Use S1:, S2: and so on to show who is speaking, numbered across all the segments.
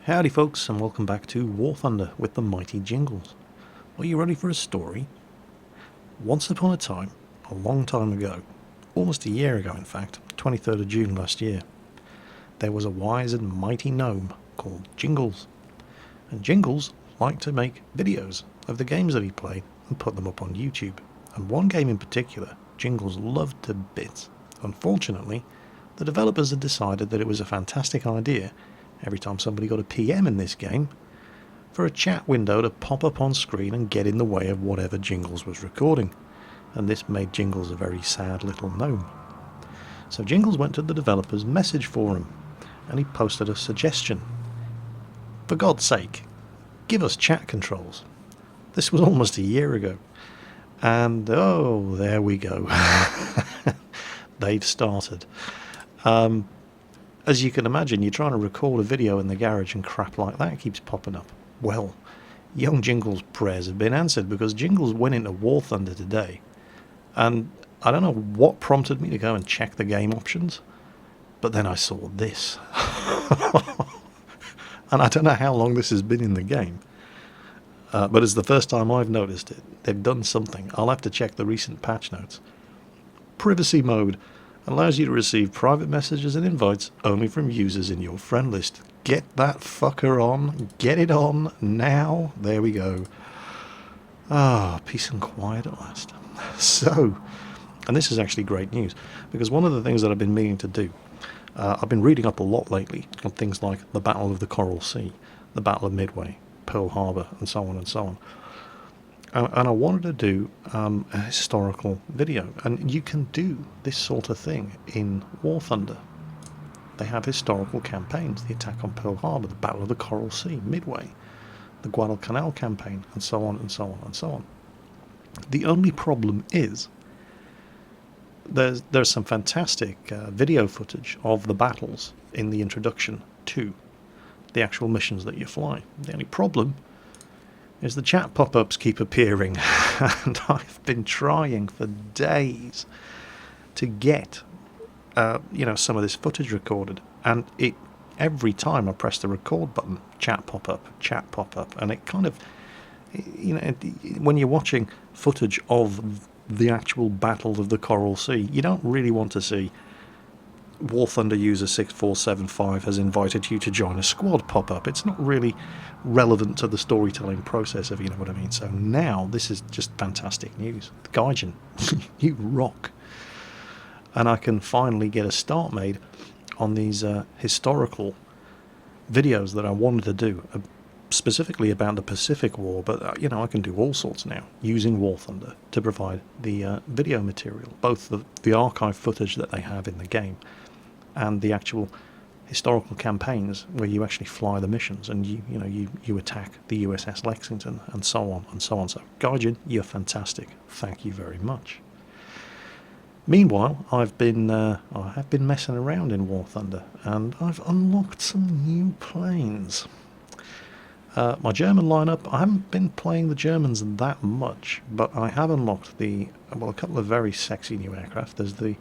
S1: Howdy folks, and welcome back to War Thunder with the mighty Jingles. Are you ready for a story? Once upon a time, a long time ago, almost a year ago in fact, 23rd of June last year, there was a wise and mighty gnome called Jingles. And Jingles liked to make videos of the games that he played and put them up on YouTube. And one game in particular, Jingles loved to bits. Unfortunately, the developers had decided that it was a fantastic idea every time somebody got a PM in this game, for a chat window to pop up on screen and get in the way of whatever Jingles was recording, and this made Jingles a very sad little gnome. So Jingles went to the developers' message forum, and he posted a suggestion. For God's sake, give us chat controls. This was almost a year ago, and oh, there we go. They've started. As you can imagine, you're trying to record a video in the garage and crap like that keeps popping up. Well, young Jingles' prayers have been answered, because Jingles went into War Thunder today, and I don't know what prompted me to go and check the game options, but then I saw this. And I don't know how long this has been in the game, but it's the first time I've noticed it. They've done something. I'll have to check the recent patch notes. Privacy mode allows you to receive private messages and invites only from users in your friend list. Get that fucker on. Get it on now. There we go. Ah, peace and quiet at last. So, and this is actually great news, because one of the things that I've been meaning to do, I've been reading up a lot lately on things like the Battle of the Coral Sea, the Battle of Midway, Pearl Harbor, and so on and so on. And I wanted to do a historical video, and you can do this sort of thing in War Thunder. They have historical campaigns: the attack on Pearl Harbor, the Battle of the Coral Sea, Midway, the Guadalcanal campaign, and so on and so on and so on. The only problem is there's some fantastic video footage of the battles in the introduction to the actual missions that you fly. The only problem is the chat pop-ups keep appearing, and I've been trying for days to get some of this footage recorded, and every time I press the record button, chat pop-up, and it kind of, when you're watching footage of the actual Battle of the Coral Sea, you don't really want to see War Thunder user 6475 has invited you to join a squad pop-up. It's not really relevant to the storytelling process, if you know what I mean. So now this is just fantastic news. Gaijin, you rock. And I can finally get a start made on these historical videos that I wanted to do, specifically about the Pacific War, but I can do all sorts now using War Thunder to provide the video material, both the archive footage that they have in the game and the actual historical campaigns where you actually fly the missions and you attack the USS Lexington and so on and so on. So Gaijin, you're fantastic. Thank you very much. Meanwhile, I have been messing around in War Thunder, and I've unlocked some new planes. My German lineup, I haven't been playing the Germans that much, but I have unlocked a couple of very sexy new aircraft. There's the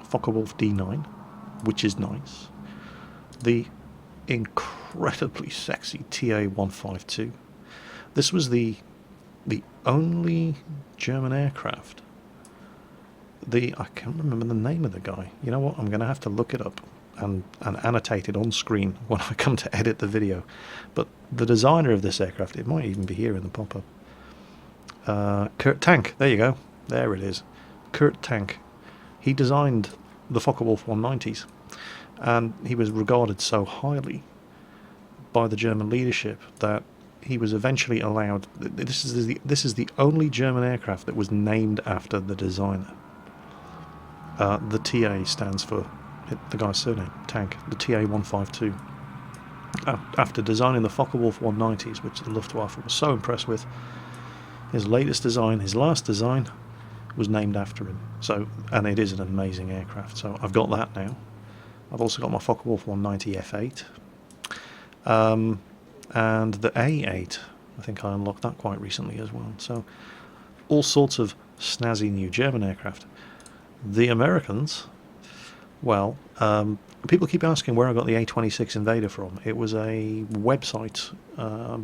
S1: Focke-Wulf D9, which is nice. The incredibly sexy TA-152. This was the only German aircraft. I can't remember the name of the guy. You know what? I'm going to have to look it up and annotate it on screen when I come to edit the video. But the designer of this aircraft, it might even be here in the pop-up. Kurt Tank, there you go. There it is. Kurt Tank. He designed the Focke-Wulf 190s, and he was regarded so highly by the German leadership that he was eventually allowed. This is the only German aircraft that was named after the designer. The TA stands for the guy's surname, Tank, the TA-152. After designing the Focke-Wulf 190s, which the Luftwaffe was so impressed with, his last design, was named after him. So, and it is an amazing aircraft. So I've got that now. I've also got my Focke-Wulf 190 F8, and the A8. I think I unlocked that quite recently as well. So all sorts of snazzy new German aircraft. The Americans, Well, people keep asking where I got the A26 Invader from. It was a website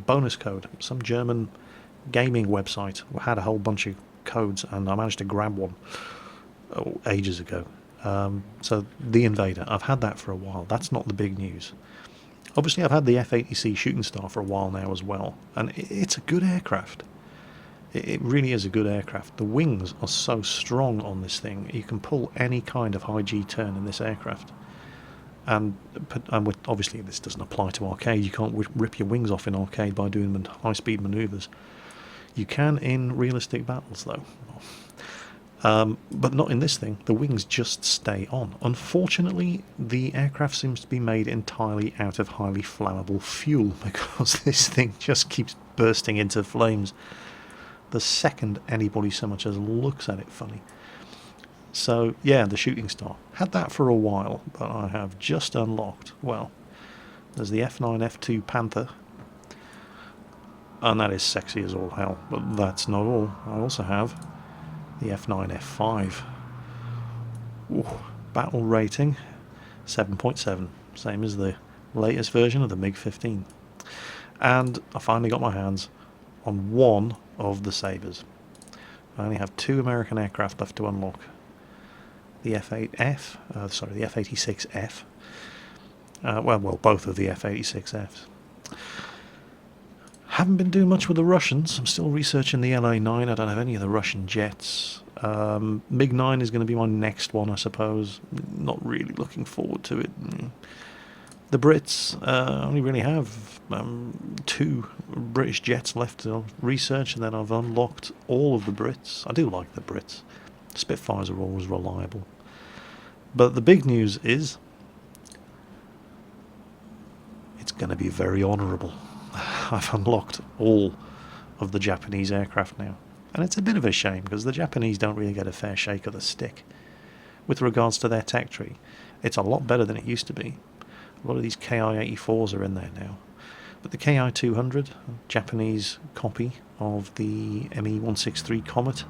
S1: bonus code. Some German gaming website had a whole bunch of codes, and I managed to grab one ages ago. So the Invader, I've had that for a while. That's not the big news. Obviously, I've had the F-80C Shooting Star for a while now as well, and it's a good aircraft. It really is a good aircraft. The wings are so strong on this thing. You can pull any kind of high G turn in this aircraft. And obviously this doesn't apply to arcade. You can't rip your wings off in arcade by doing high-speed manoeuvres. You can in realistic battles, though. But not in this thing. The wings just stay on. Unfortunately, the aircraft seems to be made entirely out of highly flammable fuel, because this thing just keeps bursting into flames the second anybody so much as looks at it funny. So yeah, the Shooting Star. Had that for a while, but I have just unlocked, well, there's the F9 F2 Panther, and that is sexy as all hell, but that's not all. I also have the F9 F5. Ooh, battle rating 7.7, same as the latest version of the MiG-15. And I finally got my hands on one of the Sabres. I only have 2 American aircraft left to unlock. The F8F, the F-86F. Well, both of the F-86Fs. Haven't been doing much with the Russians. I'm still researching the LA-9. I don't have any of the Russian jets. MiG-9 is going to be my next one, I suppose. Not really looking forward to it. The Brits only really have 2 British jets left to research, and then I've unlocked all of the Brits. I do like the Brits. Spitfires are always reliable. But the big news is it's going to be very honourable. I've unlocked all of the Japanese aircraft now. And it's a bit of a shame, because the Japanese don't really get a fair shake of the stick with regards to their tech tree. It's a lot better than it used to be. A lot of these Ki-84s are in there now. But the Ki-200, Japanese copy of the Me-163 Comet,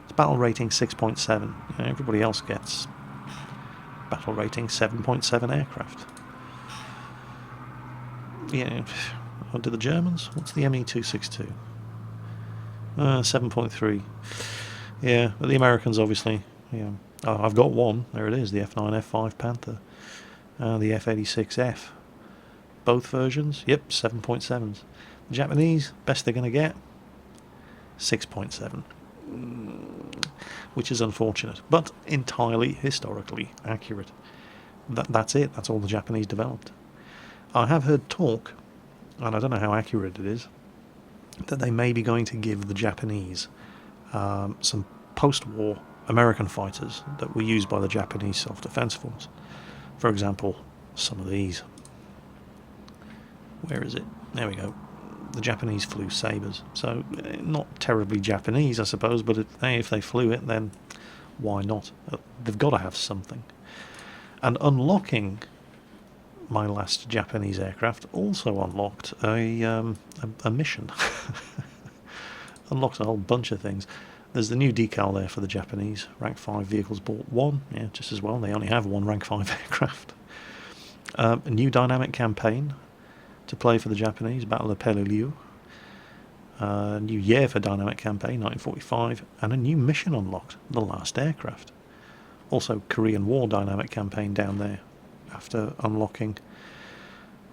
S1: it's battle rating 6.7. Everybody else gets battle rating 7.7 aircraft. Yeah, do the Germans? What's the Me-262? 7.3. Yeah, but the Americans obviously. Yeah, I've got one. There it is, the F9 F5 Panther. The F-86F. Both versions, yep, 7.7s. The Japanese, best they're going to get, 6.7. Which is unfortunate, but entirely historically accurate. That's it, that's all the Japanese developed. I have heard talk, and I don't know how accurate it is, that they may be going to give the Japanese some post-war American fighters that were used by the Japanese self-defense force. For example, some of these. Where is it? There we go. The Japanese flew Sabres. So, not terribly Japanese, I suppose, but if they flew it, then why not? They've got to have something. And unlocking my last Japanese aircraft also unlocked a mission. Unlocked a whole bunch of things. There's the new decal there for the Japanese. Rank 5 vehicles bought 1. Yeah, just as well. They only have 1 Rank 5 aircraft. A new dynamic campaign to play for the Japanese, Battle of Peleliu. A new year for dynamic campaign, 1945. And a new mission unlocked, the last aircraft. Also, Korean War dynamic campaign down there after unlocking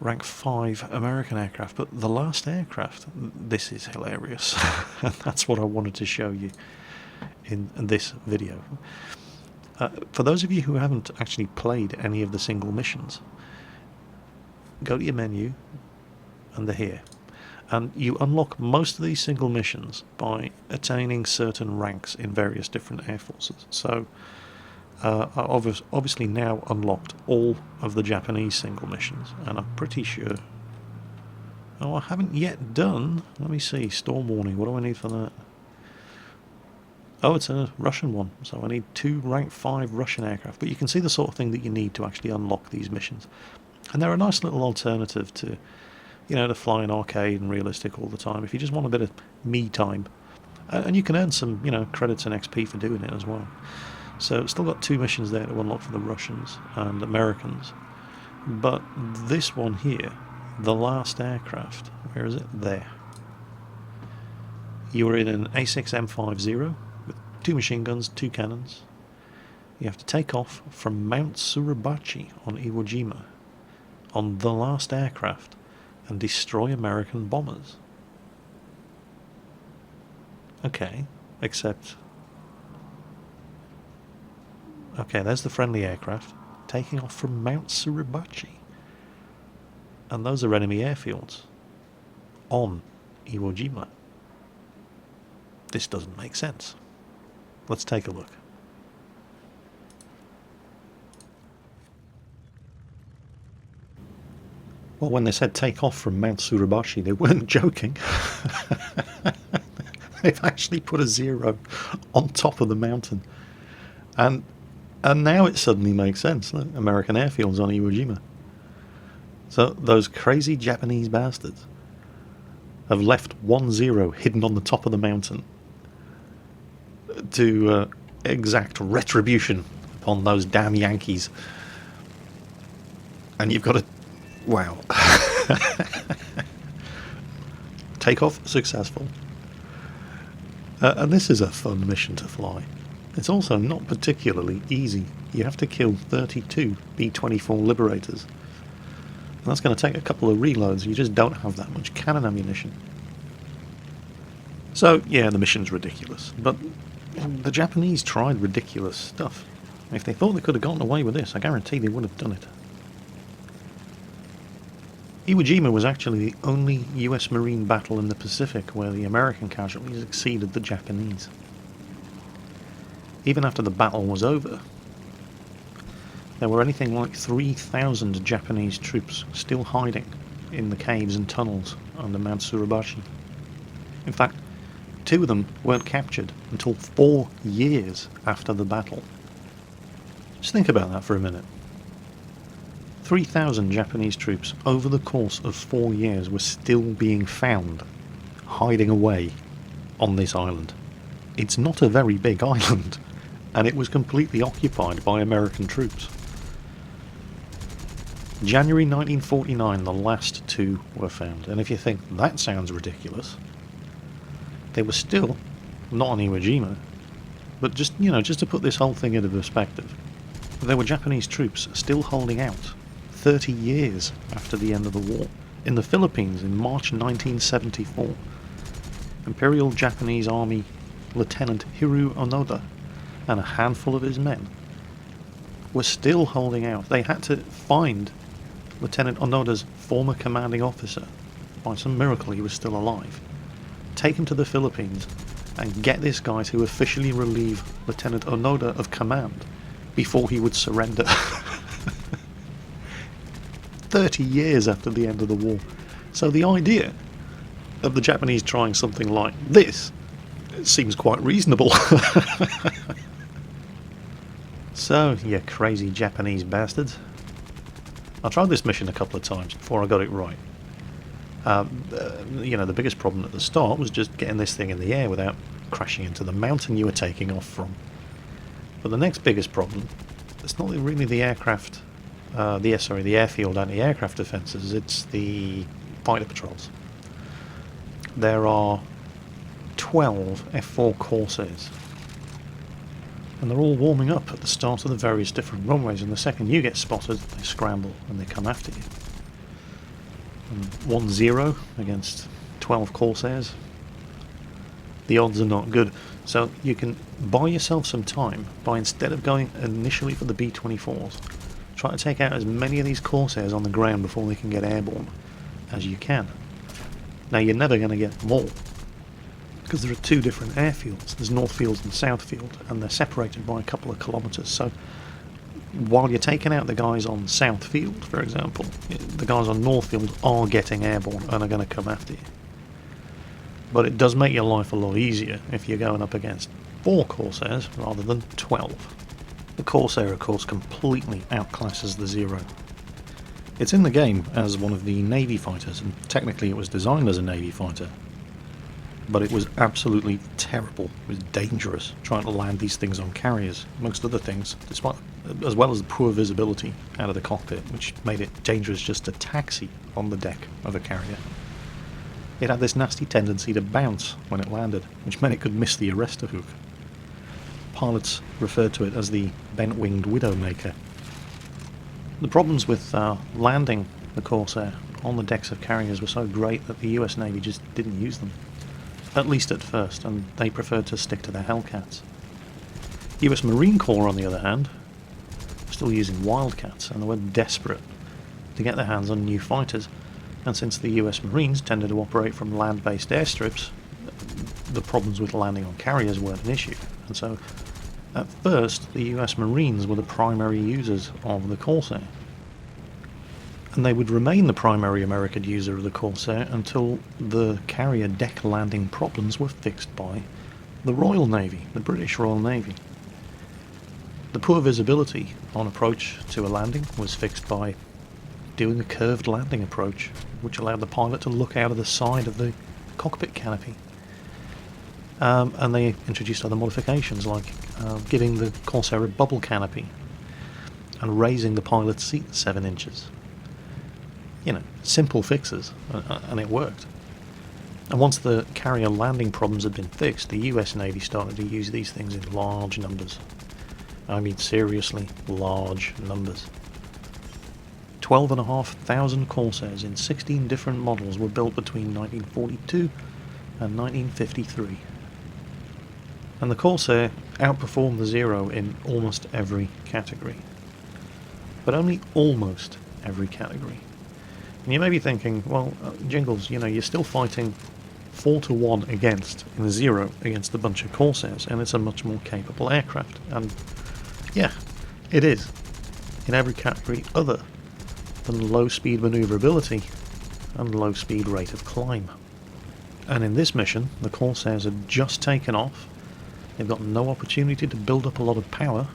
S1: Rank 5 American aircraft. But the last aircraft, this is hilarious. And that's what I wanted to show you in this video. For those of you who haven't actually played any of the single missions, go to your menu, and they're here. And you unlock most of these single missions by attaining certain ranks in various different air forces. So, I've obviously now unlocked all of the Japanese single missions, and I'm pretty sure... Oh, I haven't yet done... Let me see, Storm Warning, what do I need for that? Oh, it's a Russian one, so I need 2 Rank 5 Russian aircraft. But you can see the sort of thing that you need to actually unlock these missions. And they're a nice little alternative to, to flying arcade and realistic all the time, if you just want a bit of me time. And you can earn some, credits and XP for doing it as well. So still got 2 missions there to unlock for the Russians and Americans. But this one here, the last aircraft, where is it? There. You are in an A6M50 with 2 machine guns, 2 cannons. You have to take off from Mount Suribachi on Iwo Jima on the last aircraft and destroy American bombers. Okay, except... Okay, there's the friendly aircraft taking off from Mount Suribachi. And those are enemy airfields on Iwo Jima. This doesn't make sense. Let's take a look. Well, when they said take off from Mount Suribachi, they weren't joking. They've actually put a 0 on top of the mountain. And now it suddenly makes sense. Look, American airfields on Iwo Jima. So those crazy Japanese bastards have left 1-0 hidden on the top of the mountain to exact retribution upon those damn Yankees. And you've got to... Wow. Takeoff successful. And this is a fun mission to fly. It's also not particularly easy. You have to kill 32 B-24 Liberators. And that's going to take a couple of reloads. You just don't have that much cannon ammunition. So, yeah, the mission's ridiculous. But the Japanese tried ridiculous stuff. If they thought they could have gotten away with this, I guarantee they would have done it. Iwo Jima was actually the only US Marine battle in the Pacific where the American casualties exceeded the Japanese. Even after the battle was over, there were anything like 3,000 Japanese troops still hiding in the caves and tunnels under Mount Suribachi. In fact, 2 of them weren't captured until 4 years after the battle. Just think about that for a minute. 3,000 Japanese troops over the course of 4 years were still being found, hiding away on this island. It's not a very big island, and it was completely occupied by American troops. January 1949, the last 2 were found, and if you think that sounds ridiculous, they were still not on Iwo Jima, but just to put this whole thing into perspective, there were Japanese troops still holding out 30 years after the end of the war. In the Philippines in March 1974, Imperial Japanese Army Lieutenant Hiroo Onoda and a handful of his men were still holding out. They had to find Lieutenant Onoda's former commanding officer. By some miracle he was still alive. Take him to the Philippines and get this guy to officially relieve Lieutenant Onoda of command before he would surrender. 30 years after the end of the war. So the idea of the Japanese trying something like this seems quite reasonable. So, you crazy Japanese bastards. I tried this mission a couple of times before I got it right. The biggest problem at the start was just getting this thing in the air without crashing into the mountain you were taking off from. But the next biggest problem, it's not really the aircraft, the airfield anti-aircraft defences, it's the fighter patrols. There are 12 F4 Corsairs, and they're all warming up at the start of the various different runways, and the second you get spotted, they scramble and they come after you. And 1-0 against 12 Corsairs, the odds are not good. So you can buy yourself some time by, instead of going initially for the B-24s, try to take out as many of these Corsairs on the ground before they can get airborne as you can. Now you're never going to get them all, because there are 2 different airfields. There's Northfield and Southfield, and they're separated by a couple of kilometres. So while you're taking out the guys on Southfield, for example, the guys on Northfield are getting airborne and are going to come after you. But it does make your life a lot easier if you're going up against 4 Corsairs rather than 12. The Corsair, of course, completely outclasses the Zero. It's in the game as one of the Navy fighters, and technically it was designed as a Navy fighter. but it was absolutely terrible. It was dangerous trying to land these things on carriers, amongst other things, despite, as well as the poor visibility out of the cockpit, which made it dangerous just to taxi on the deck of a carrier. It had this nasty tendency to bounce when it landed, which meant it could miss the arrestor hook. Pilots referred to it as the bent-winged widowmaker. The problems with landing the Corsair on the decks of carriers were so great that the US Navy just didn't use them. At least at first, and they preferred to stick to their Hellcats. The US Marine Corps, on the other hand, were still using Wildcats, and they were desperate to get their hands on new fighters. And since the US Marines tended to operate from land-based airstrips, the problems with landing on carriers weren't an issue. And so, at first, the US Marines were the primary users of the Corsair. And they would remain the primary American user of the Corsair until the carrier deck landing problems were fixed by the Royal Navy, the British Royal Navy. The poor visibility on approach to a landing was fixed by doing a curved landing approach, which allowed the pilot to look out of the side of the cockpit canopy. And they introduced other modifications, like giving the Corsair a bubble canopy and raising the pilot's seat 7 inches. You know, simple fixes, and it worked. And once the carrier landing problems had been fixed, the US Navy started to use these things in large numbers. I mean, seriously, large numbers. 12,500 Corsairs in 16 different models were built between 1942 and 1953. And the Corsair outperformed the Zero in almost every category. But only almost every category. And you may be thinking, well, Jingles, you know, you're still fighting 4-1 against, in the Zero, against a bunch of Corsairs, and it's a much more capable aircraft. And yeah, it is. In every category other than low speed manoeuvrability and low speed rate of climb. And in this mission, the Corsairs had just taken off. They've got no opportunity to build up a lot of power,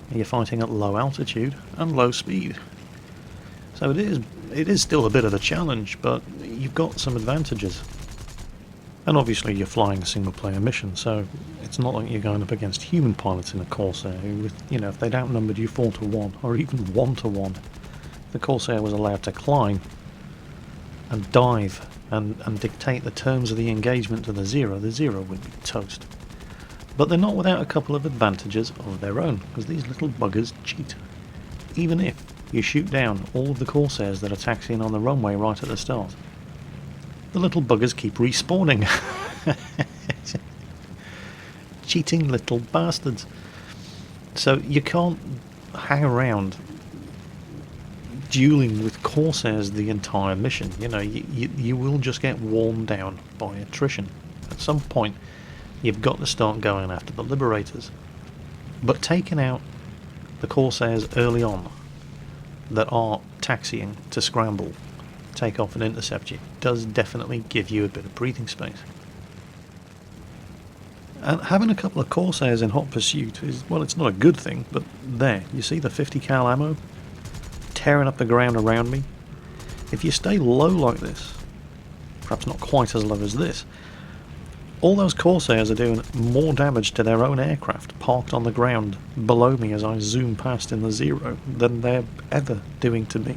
S1: and you're fighting at low altitude and low speed. So it is still a bit of a challenge, but you've got some advantages. And obviously you're flying a single player mission, so it's not like you're going up against human pilots in a Corsair who, you know, if they'd outnumbered you 4-1 or even 1-1, the Corsair was allowed to climb and dive and dictate the terms of the engagement to the Zero would be toast. But they're not without a couple of advantages of their own, because these little buggers cheat. Even if you shoot down all of the Corsairs that are taxiing on the runway right at the start, the little buggers keep respawning. Cheating little bastards. So you can't hang around dueling with Corsairs the entire mission. You know, you will just get worn down by attrition. At some point, you've got to start going after the Liberators. But taking out the Corsairs early on that are taxiing to scramble, take off and intercept you, does definitely give you a bit of breathing space. And having a couple of Corsairs in hot pursuit is, well, it's not a good thing, but there, you see the 50 cal ammo tearing up the ground around me? If you stay low like this, perhaps not quite as low as this, all those Corsairs are doing more damage to their own aircraft parked on the ground below me as I zoom past in the Zero than they're ever doing to me.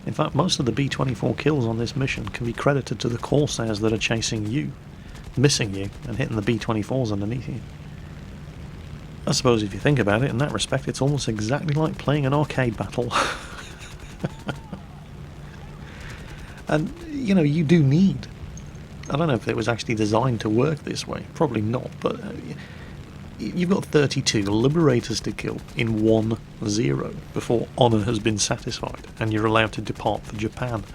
S1: In fact, most of the B-24 kills on this mission can be credited to the Corsairs that are chasing you, missing you, and hitting the B-24s underneath you. I suppose if you think about it, in that respect, it's almost exactly like playing an arcade battle. And, you know, you do need... I don't know if it was actually designed to work this way, probably not, but you've got 32 Liberators to kill in 1 Zero before honour has been satisfied and you're allowed to depart for Japan.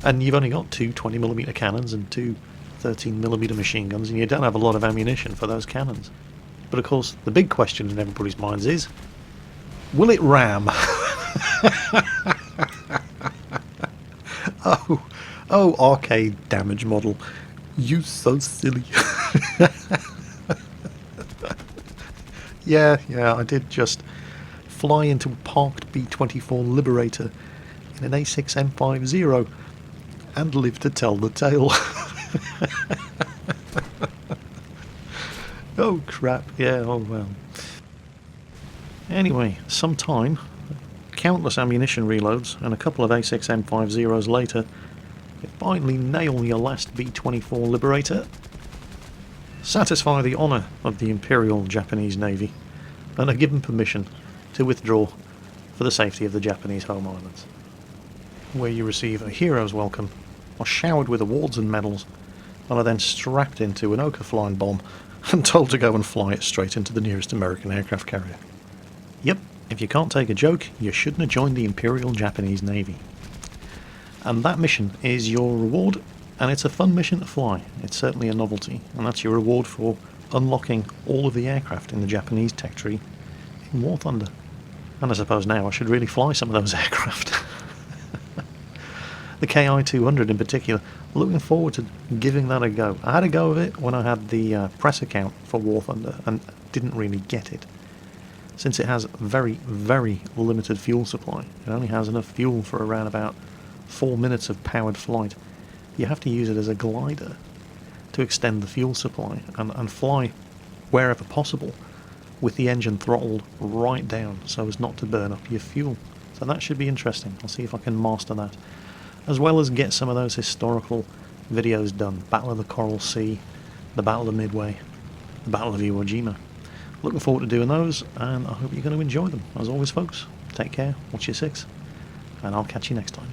S1: And you've only got 2 20mm cannons and 2 13mm machine guns, and you don't have a lot of ammunition for those cannons. But of course, the big question in everybody's minds is, will it ram? Oh, arcade damage model. You so silly. Yeah, I did just fly into a parked B-24 Liberator in an A6 M50 and live to tell the tale. Oh crap, yeah, oh well. Anyway, some time, countless ammunition reloads, and a couple of A6 M50s later, you finally nail your last B-24 Liberator, satisfy the honour of the Imperial Japanese Navy, and are given permission to withdraw for the safety of the Japanese home islands, where you receive a hero's welcome, are showered with awards and medals, and are then strapped into an Oka flying bomb and told to go and fly it straight into the nearest American aircraft carrier. Yep, if you can't take a joke, you shouldn't have joined the Imperial Japanese Navy. And that mission is your reward, and it's a fun mission to fly. It's certainly a novelty, and that's your reward for unlocking all of the aircraft in the Japanese tech tree in War Thunder. And I suppose now I should really fly some of those aircraft. The KI-200 in particular, looking forward to giving that a go. I had a go of it when I had the press account for War Thunder and didn't really get it, since it has very, very limited fuel supply. It only has enough fuel for around about 4 minutes of powered flight. You have to use it as a glider to extend the fuel supply and fly wherever possible with the engine throttled right down so as not to burn up your fuel. So that should be interesting. I'll see if I can master that, as well as get some of those historical videos done. Battle of the Coral Sea, the Battle of Midway, the Battle of Iwo Jima. Looking forward to doing those, and I hope you're going to enjoy them. As always, folks, take care, watch your six, and I'll catch you next time.